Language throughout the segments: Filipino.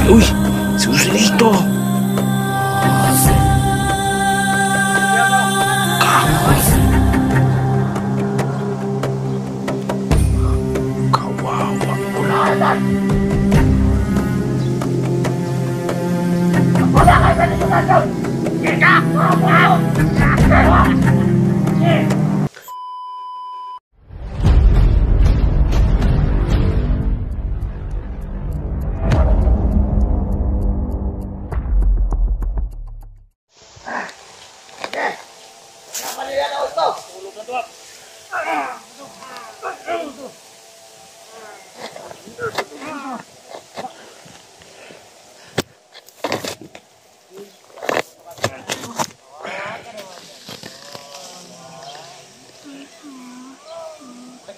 Uy! Susilito! Kawawa pula. Wala kayo sa likutan doon! Ika!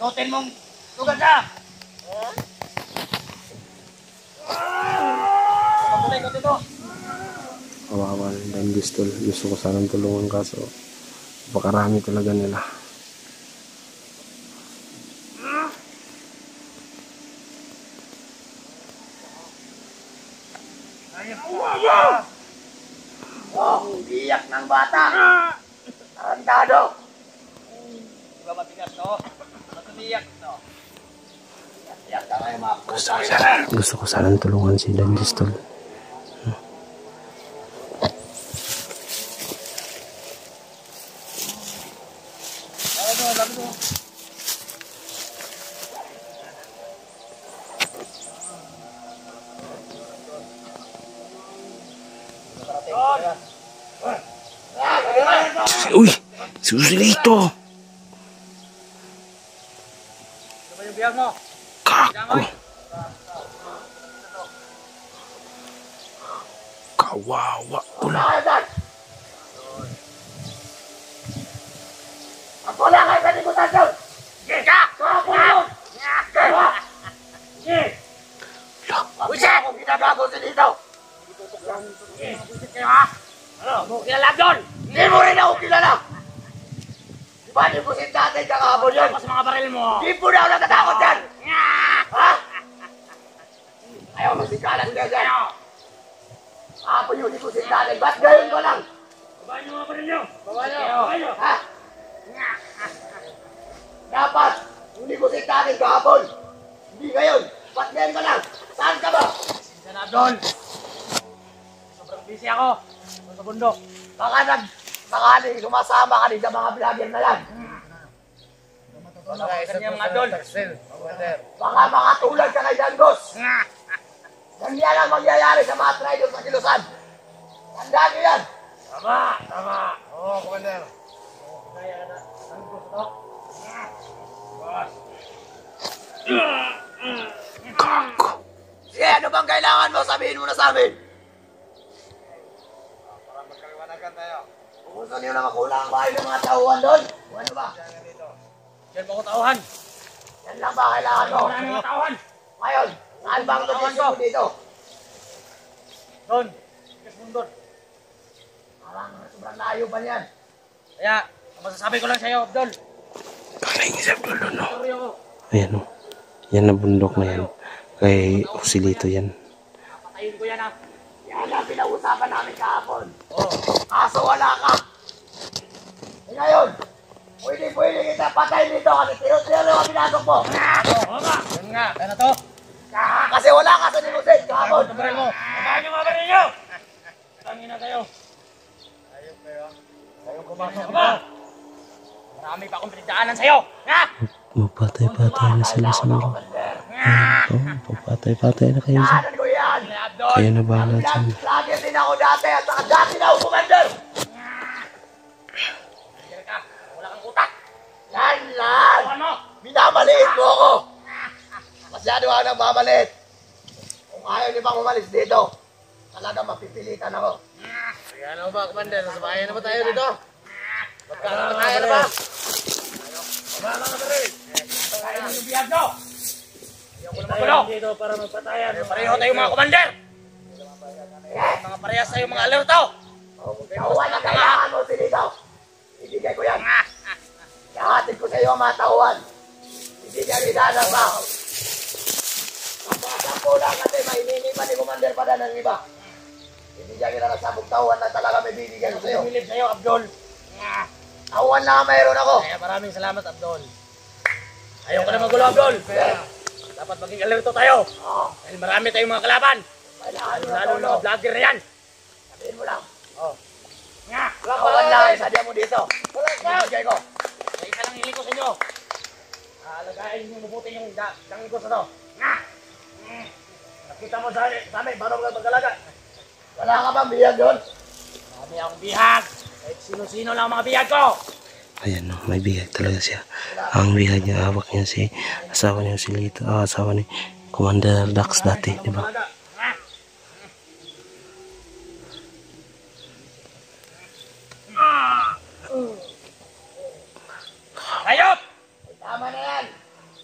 Ikotin mong tugas na! Ikotin mo! Kawawa ng Dangistol. Gusto ko sanang tulungan kaso pakarami talaga nila. Oh, iyak ng bata! Tarantado! Di ba matigas to? Matiyak to? Iyak ka kayo mga puta. Gusto ko sanang tulungan si Dangistol. Uy! Susilito! Ano ba yung biyag mo? Kako! Kawawa pula. Ako lang kayo sa likutan doon! Ika! Kapulong! Wisit! Akong ginagago si dito! Wisit kayo ha? Ano? Mo kilala doon! Hindi mo rin ako kilala! Di ba yung kusin natin kakabon yun? Sa mga baril mo! Di po na ako natatakot dyan! Ha? Ayaw magsikalan ka dyan! Kapon yung kusin natin, ba't gayon ko lang? Babahan nyo mga baril nyo! Babahan nyo! Ha? Dapat, hindi kusin natin kakabon! Hindi ngayon! Ba't gayon ka lang? Saan ka ba? Sinta na doon! Sobrang busy ako! Sa bundok! Baka sumasama ka din sa mga vlogger na yan. Baka makatulad ka kay Dangos. Ganyan ang mangyayari sa mga trader sa Kilusan. Tandaan nyo yan. Tama. Oo, Commander. Kako! Sige, ano bang kailangan mo? Sabihin mo na sa amin. Kung gusto niyo na makulang ang bahay ng mga tauhan doon, o ano ba? Diyan mo ko tauhan. Yan lang ba kailangan mo? Wala mga tauhan. Ngayon, saan ba ang location mo dito? Doon. Doon. Parang sobrang layo pa niyan. Kaya, ang masasabi ko lang sa'yo, Abdol. Kakain si Abdol, no? Ayan, o. Yan na bundok na yan. Kay Susilito yan. Patayin ko yan, ha? Yan ang pinag-usapan namin kahapon. Kaso wala ka. E ngayon, pwede kita patay dito kasi tiro-tiro ang pinasok mo. Oo nga. Yan nga. Kaya na to. Kasi wala ka sa nilusin kahapon. Tabarin mo. Tabarin nyo mga baril nyo. Tangin na kayo. Ayok kayo. Kayong kumasok ba? Marami pa akong pinagdaanan sa'yo. Magpatay-patay na sila sa mga. Magpatay-patay na kayo sa. Kaya na bahala dyan. Lagi din ako dati at saka dati na ako, Commander. Wala kang utak. Yan lang. Minamaliit mo ako. Masyado ako nang mamaliit. Kung ayaw niyo pang umalis dito, talaga mapipilitan ako. Kaya ano ba, Commander? Nasabayan na ba tayo dito? Magkakakaya na ba? Wala na ba rin? Kaya na yung biyag nyo. Tayo dito para magpatayan. Pareho tayo mga Commander. Mga parehas tayo mga alerto. Tauhan na kailangan mo si dito. Ibigay ko yan. Ihahatid ko sa iyo ang mga tauhan. Ibigay rin na ba? Kapag lang kasi na hinini pa ni Commander pa ng iba. Hindi niya kita nagsabog tawan na talaga may binigyan ko sa'yo. Bilib sa'yo, Abdol. Tawan na mayroon ako. Kaya maraming salamat, Abdol. Ayaw ka na magulo, Abdol. Dapat maging alerto tayo. Dahil marami tayong mga kalaban. Lalo mga vlogger na yan. Sabihin mo lang. Nga. Tawan na, isadya mo dito. Ibigay ko. May isa lang hiling ko sa inyo. Alagayin niyo mabuti yung dangin ko sa to. Nga. Nakita mo sa amin, paano ka mag-alaga? Wala ka bang biyag doon? Marami akong bihag. Kahit sino-sino lang ang mga bihag ko. Ayan no, may bihag talaga siya. Ang bihag niya, hawak niya si asawa niya si Lito, asawa ni Commander Dax dati, di ba? Hayop! Tama na yan.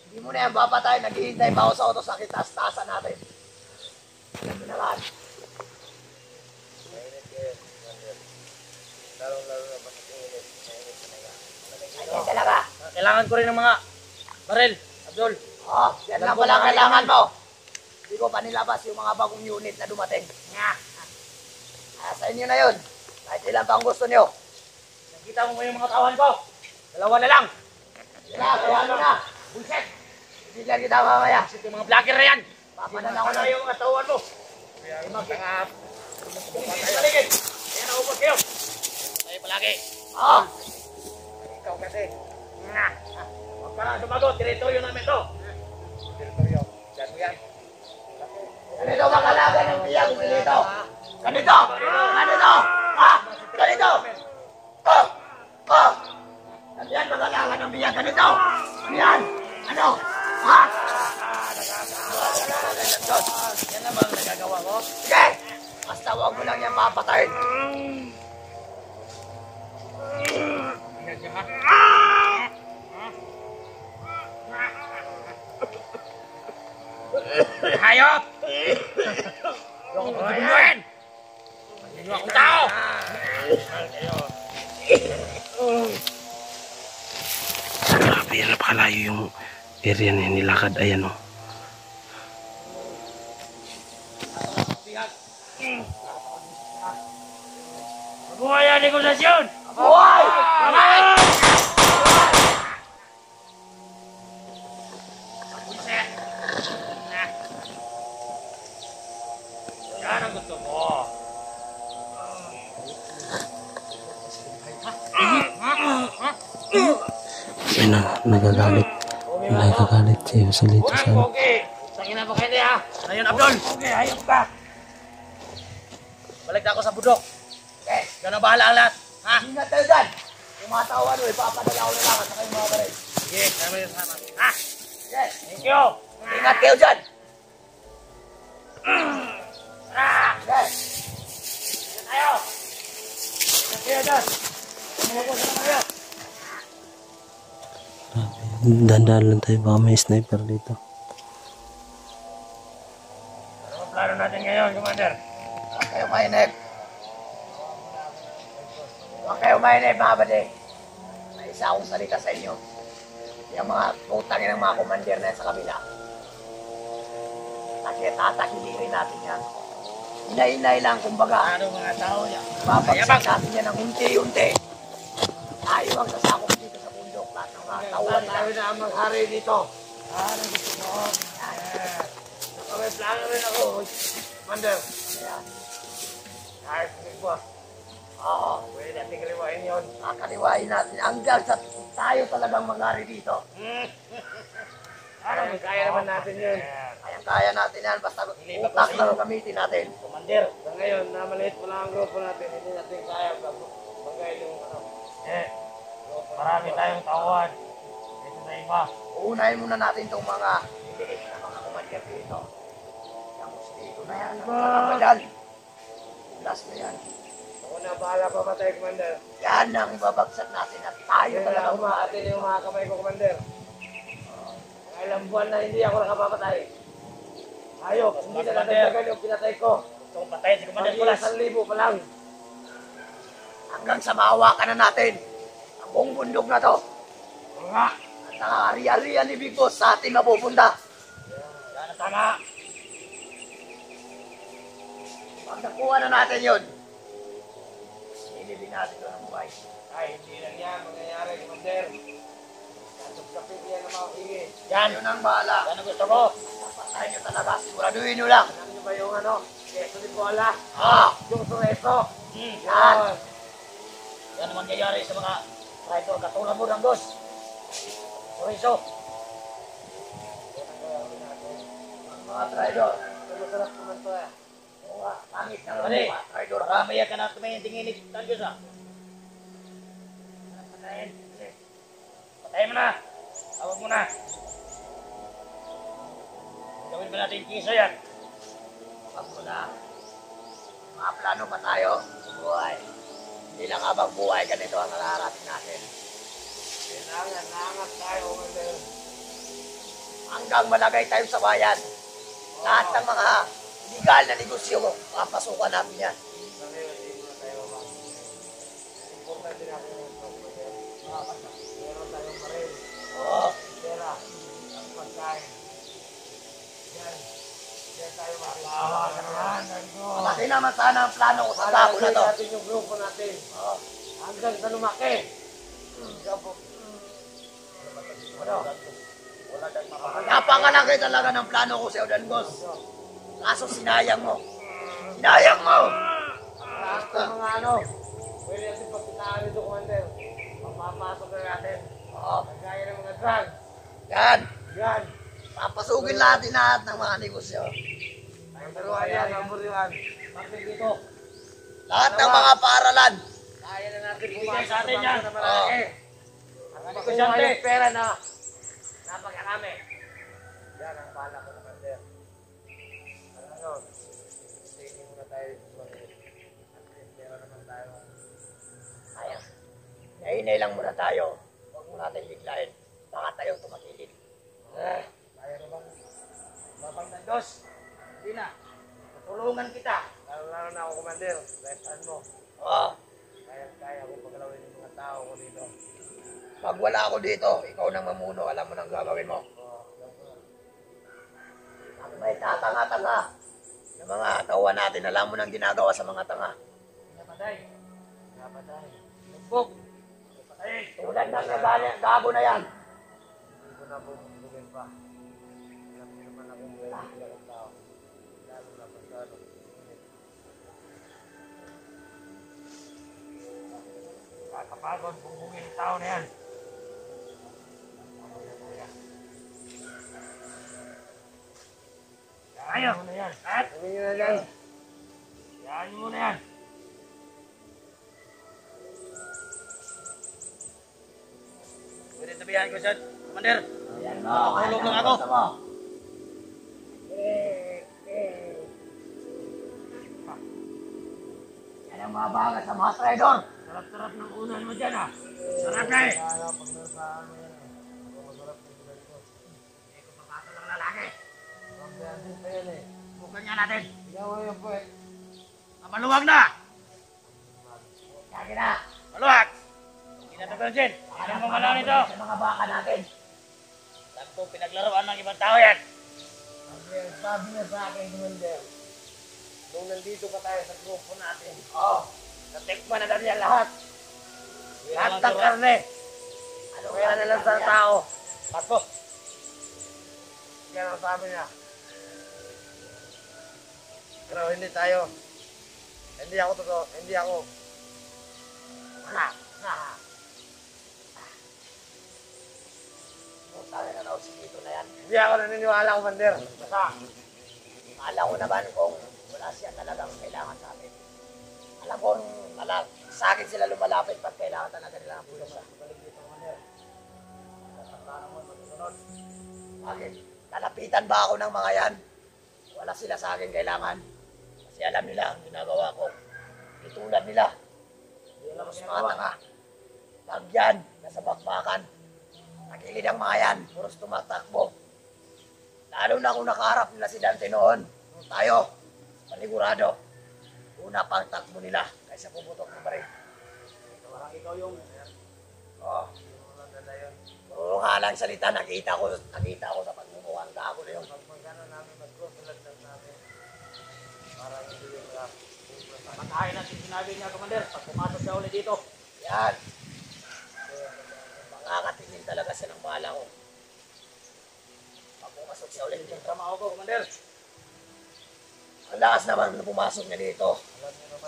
Hindi mo na yan papatay. Naghihintay pa ako sa auto sakit. Taas-taasan natin. Yan na lahat. Ayun talaga. Kailangan ko rin ng mga barel, Abdol. Oh, yan lang pala ang kailangan mo. Hindi ko pa nilabas yung mga bagong unit na dumating. Sa inyo na yun. Kahit ilan pa ang gusto nyo. Nakita mo yung mga tawan ko. Dalawa na lang. Kaya ano na. Bullshit. Bigyan kita mamaya. Bullshit yung mga vlogger na yan. Papadala ko na yung mga tawan mo. Kaya yung mga paligid. Kaya naubos kayo. Tayo palagi. Oh. Ikaw kasi. Huwag ka na sumagot. Teritoryo namin to. Teritoryo. Diyan mo yan. Ganito makalaga ng biyag mo dito. Ganito. Ganito. Ha? Ganito. Oh. Oh. Yan makalaga ng biyag. Ganito. Yan. Ano? Ha? Yan naman ang nagagawa ko. Sige. Basta huwag mo lang yan papatayin. Hayop! Yung pagbunuhin! Hindi akong tao! Grabe yan, napakalayo yung area na nilakad. Ayan o. Mabuhay ang negosasyon! Buhay! Mabuhay! Yan ang gusto mo. Ayun na, nagagalit. Nagagalit si Lito sa ano. Okay. Tangina mo kayo ha. Ngayon, Abdol. Okay, hayop ka. Balik na ako sa budok. Okay. Gano'n bahala ang lahat. Ha? Ingat tayo dyan. Yung mga tao ano, ipapadala ko na lang at saka yung mga baril. Sige, kami yung sama. Ha? Yes. Thank you. Ingat kayo dyan. Yes. Ingat tayo. Ingat kayo dyan. Tumukos na kayo. Dandaan lang tayo, baka may sniper dito. Ano ang plano natin ngayon, Commander? Huwag kayo mainip. Huwag kayo mainip, mga bade. May isa akong salita sa inyo. Yung mga putangin ng mga commander na yan sa kabila. Tatakilirin natin yan. Inay-inay lang, kumbaga. Ano mga tao niya? Babagsak natin yan ng unti-unti. Tayo ang sasakop dito sa bundok. Lahat ng mga tauhan Tayo na ang maghari dito. Ano gusto mo? May plano rin ako, Commander. Ayan. Kahit big boss. Oo. Pwede natin kaliwain yun. Kakaliwain natin hanggang sa tayo talagang maghari dito. Ano, kaya naman natin yun. Kaya natin yan. Basta utak lang gamitin natin. Commander, sa ngayon, na maliit pa lang ang grupo natin, hindi natin kaya bagayin yung ano. Marami tayong tawad. Ito na iba. Uunahin muna natin itong mga liit na mga commander dito. Yung dito na yan. Ang madal. Last na yan. Ako na bahala pa matay, Commander. Yan ang ibabagsak natin at tayo Kaya talaga na umaatin yung mga kamay ko, Commander. Mga ilang buwan na hindi ako nakapapatay. Ayok, hindi na nadagdagan yung pinatay ko. Gusto kong patay si Commander Kulas. 1,000 pa lang. hanggang sa mahawakan na natin ang buong bundok na to. Mga! At nakakariya-riya ni Big Boss sa ating mapupunta. Yan ang tama. Pag nakuha na natin yun, silibin natin doon ang buhay. Ay, hindi lang yan mangyayari, Commander. Nasubsapit yan ng mga pigi. Yan, yun ang bahala. Yan ang gusto ko. Papatayin nyo talaga, siguraduhin nyo lang. Alam niyo ba yung ano? Keso de bola. Ah, Yung sureso. yan. Yan ang mangyayari sa mga traitor katulad mo ng dos. Sureso. Mga traidor. Masarap naman to eh. Oo nga, pangit na Pare, mga traidor. maramaya ka na tumingin tinginig ng Diyos ah. Patayin. Patayin mo na. Tawag mo na. Gawin ba natin kiso yan? Pag wala, mga plano pa tayo sa buhay. Hindi lang habang buhay, ganito ang nararating natin. Kailangan, naangat tayo, Commander. Hanggang malagay tayo sa bayan. Lahat ng mga legal na negosyo, papasukan natin yan. Sa ngayon, hindi mo na tayo mag- Importante natin yung Commander. Meron tayong baril, Oo. pera, at pagkain. Yan. Yan tayo Malaki naman sana ang plano ko sa dako na to. natin yung grupo natin. Oo. Hanggang sa lumaki. Ano? Napakalaki talaga ng plano ko sa Udangos. Kaso sinayang mo. Sinayang mo! Lahat ng mga ano, pwede natin pagkitaan nito, Commander. Papapasok na natin. Oo. Kagaya ng mga drugs. Yan. Yan. Papasugin natin lahat ng mga negosyo. Ang taruhan yan, ang buriwan. Bakit dito? Lahat ng mga paaralan. Kaya na natin Ibigay sa atin yan. na malaki. At makuha yung pera na napagkarami. Yan ang bala ko, Commander. Ano? Tingin muna tayo sa baril. At least meron naman tayo. Kaya. Nainay lang muna tayo. Huwag mo natin biglayin. Baka tayong tumakilid. Kaya na bang babang ng dos? Hindi na. Tutulungan kita. Lalo na ako, Commander. Betan mo. Oo. Kaya ko pagkalawin yung mga tao ko dito. Pag wala ako dito, ikaw nang mamuno. Alam mo nang gagawin mo. Pag may tatanga-tanga ng mga tawa natin, alam mo nang ginagawa sa mga tanga. Napatay. Napatay. Lugbog. Napatay. Tulad ng gago na yan. Hindi ko na bumubugin pa. Alam niyo naman akong wala ng tao. Lalo na pagkano. Kakapagod, bumubugin yung tao na yan. Ayaw mo na yan. At? Sabi nyo na yan. Yan mo na yan. Pwede tabihan ko siya, Commander. Ayan mo. Tulog lang ako. Yan ang mga baga sa mga traidor. Sarap-sarap ng unan mo dyan ah. Sarap na eh. Hindi ko papasok ng lalaki. Bukan nga natin. Maluwag na. Kaya na. Maluwag. Hindi na tagal dyan. Ano mo malaw nito? Sa mga baka natin. Alam ko pinaglaruan ng ibang tao yan. Sabi niya sa akin, Commander. Nung nandito pa tayo sa grupo natin. Oo. Natikman na natin yan lahat. Lahat ng karne. Ano kaya na lang sa tao? Pato. Yan ang sabi niya. Pero hindi tayo. Hindi ako totoo. Hindi ako. Sabi na raw si Tito na yan. Hindi ako naniniwala, Commander. Basta. Alam ko naman kung wala siya talagang kailangan sa atin. Alam ko sa akin sila lumalapit pag kailangan talaga nila ng tulong sa balik dito, Commander. Bakit? Lalapitan ba ako ng mga yan? Wala sila sa akin kailangan. Kasi alam nila ang ginagawa ko. Itulad nila. Puros mga tanga. Pagyan, nasa bakbakan. Nakilid ang mga yan. Puros tumatakbo. Lalo na kung nakaharap nila si Dante noon. Tayo, panigurado. Una pang takbo nila kaysa puputok ng baril. Parang ikaw yung... Oo. Oo nga lang salita, nakita ko sa pagmumukhang gago na yun. Pag magkano namin mag-cross lang namin. Parang hindi yung Patayin natin sinabi niya, Commander, pag pumasok siya ulit dito. Yan. Makakatingin talaga siya ng bala ko. Pag pumasok siya ulit dito. Trabaho ko, Commander. Ang lakas naman na pumasok niya dito.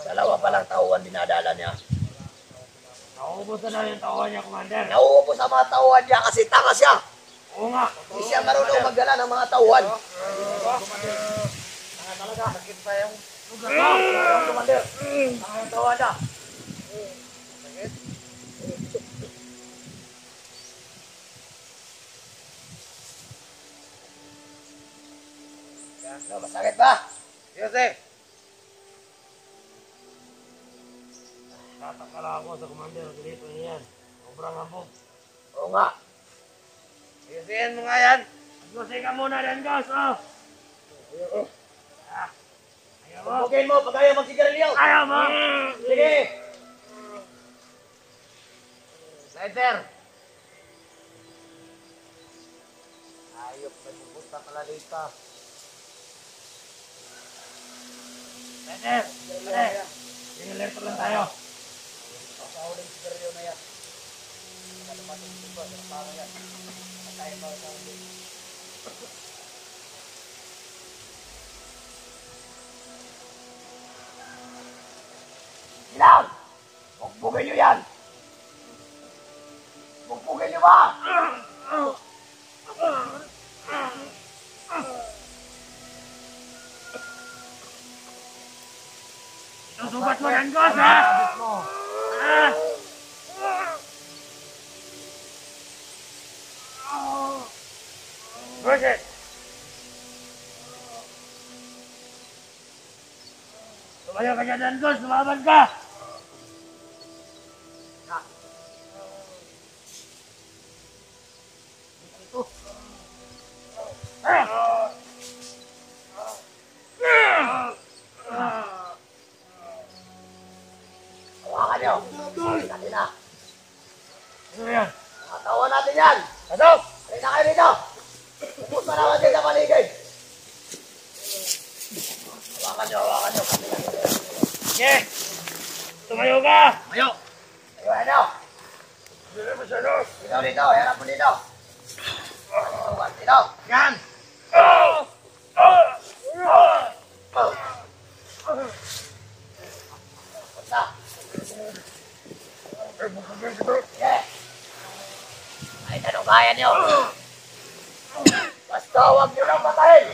Dalawa palang tauhan dinadala niya. Naubos na yung tauhan niya, Commander. Nauubos ang mga tauhan niya kasi tanga siya. Oo nga. Hindi siya marunong magdala ng mga tauhan. Commander. Tanga talaga. Sakit pa yung lugar mo. Commander. Tanga yung tauhan niya. Sakit. Ano, masakit ba? Yes, eh. Tatakala ako sa Commander. Dito niyan. Sobrang ambog. Oo nga. Ayusin mo nga yan. Ayusin ka muna yan, Gus. Oh. Ayaw mo. Pagpugin mo pag ayaw magsigarilyo. Ayaw mo. Sige. Lighter. Ayop na bubot na pala dito. Lighter. Sige, lighter lang tayo. Pasahuling sigarilyo na yan. Ilang! Bugbugin niyo yan! Bugbugin niyo ba? Susubat mo yan, Gus, ha? Buset! Tumayo ka dyan, Gus. Lumaban ka! Hawakan niyo. Hawakan natin na. Ano yan? Nakatawan natin yan. Pasok! Halika kayo dito. Ubus pa naman din sa paligid. Hawakan niyo, hawakan niyo. Sige! Tumayo ka! Mayo. Ayun niyo. Dito, dito. Harap mo dito. Dito. Yan! Basta. Yeah. Ay, tanong kaya niyo. Basta huwag niyo lang patayin.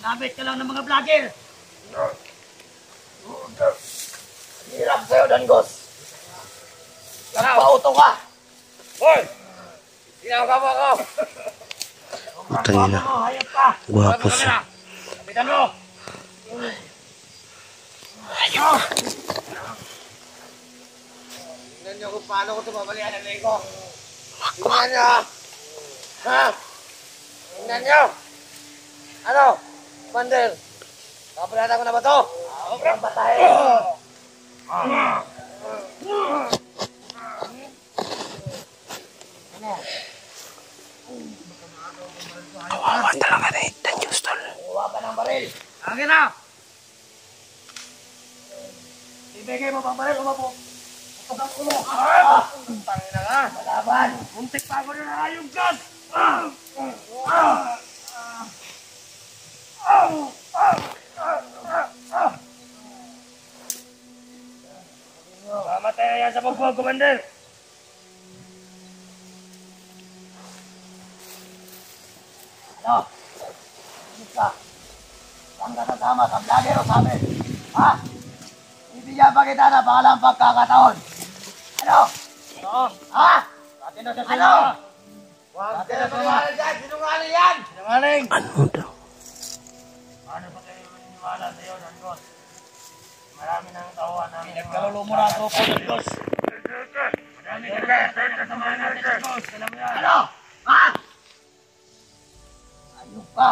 Sinabit ka lang ng mga vlogger! Hirap sa'yo, Dangos. Nagpauto ka. Hoy! Ginagawa mo ako! Tangina. Hayop ka! Gwapo siya. Kapitan mo! Ayun. Tingnan niyo kung paano ko tumabalian ang leg ko. Tingnan niyo! Ha? Tingnan niyo! Ano? Commander! Kapalatan ko na ba to? Huwag kang patayin. Kawawa talaga na Dan Justol. Kuha ka ng baril. Akin na! Ibigay mo pang baril, umapo. Kapag ang ulo. Tangin na nga. Malaban. Muntik pa ako na yung gun! Mamatay na yan sa bugbog, Commander! Ano? Ano ka? Saan ka kasama? Sa vlogger o sa amin? Ha? Ibigyan pa kita na pangalang pagkakataon. Ano? Oo. Ha? Atin na sa Ano? Huwag ka na tumahan dyan! Sinungaling yan! Sinungaling! Ano daw? Paano ba kayo maniniwala sa'yo, Dangos? Marami nang tawa na pinagkalulo mo na ang grupo, Dangos. Marami ka na kasamahan natin, Dangos. Alam mo yan. Ano? Ha? Ayun ka.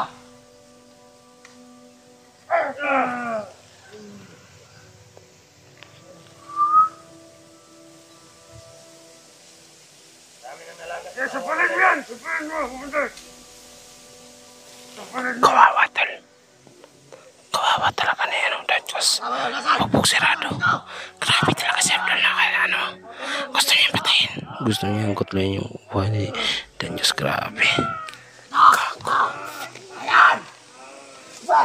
Sapalan mo yan! Sapalan mo! Commander! Sapalan mo! Kawawa tol. Kawawa talaga na yan. Diyos. Pupuk sirado. Grabe talaga si Abdul na kaya ano. Gusto niya patayin. Gusto niya kutloyin yung buhay ni Diyos. Grabe. Gago. Ayan! Diba?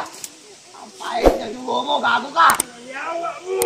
Ang pahit na dugo mo, gago ka! Yawa mo!